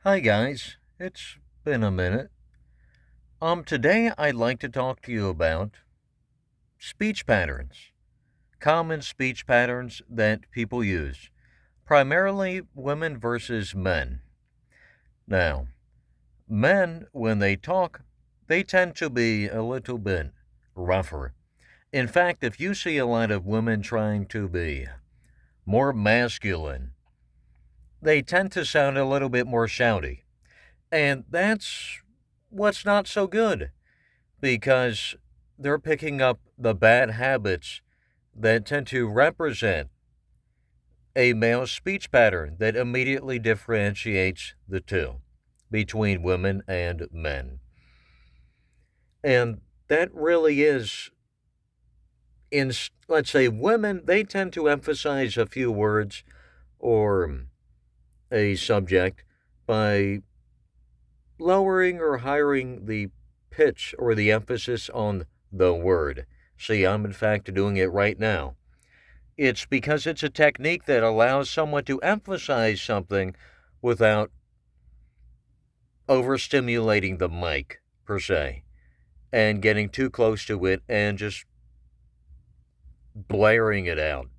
Hi guys, it's been a minute. Today I'd like to talk to you about speech patterns, common speech patterns that people use, primarily women versus men. Now, men, when they talk, they tend to be a little bit rougher. In fact, if you see a lot of women trying to be more masculine, they tend to sound a little bit more shouty. And that's what's not so good, because they're picking up the bad habits that tend to represent a male speech pattern that immediately differentiates the two between women and men. And that really is, let's say, women, they tend to emphasize a few words or a subject by lowering or highering the pitch or the emphasis on the word. See, I'm in fact doing it right now. It's because it's a technique that allows someone to emphasize something without overstimulating the mic, per se, and getting too close to it and just blaring it out.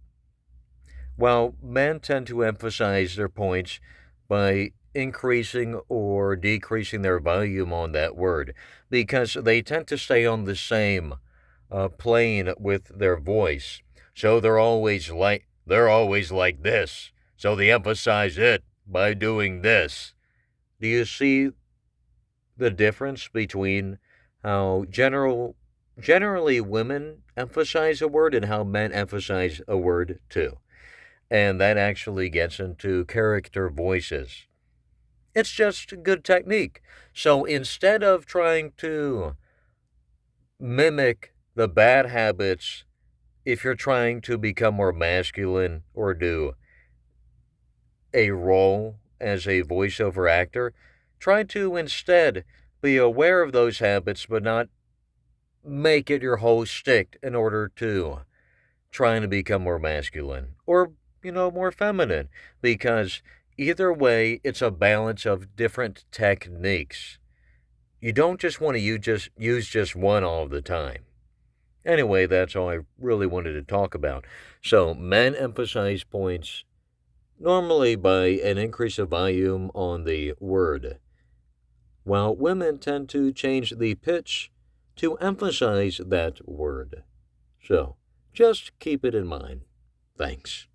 While men tend to emphasize their points by increasing or decreasing their volume on that word, because they tend to stay on the same plane with their voice. So they're always like this. So they emphasize it by doing this. Do you see the difference between how generally women emphasize a word and how men emphasize a word too? And that actually gets into character voices. It's just a good technique. So instead of trying to mimic the bad habits, if you're trying to become more masculine or do a role as a voiceover actor, try to instead be aware of those habits, but not make it your whole shtick in order to trying to become more masculine or, more feminine. Because either way, it's a balance of different techniques. You don't just want to use just one all the time. Anyway, that's all I really wanted to talk about. So, men emphasize points normally by an increase of volume on the word, while women tend to change the pitch to emphasize that word. So, just keep it in mind. Thanks.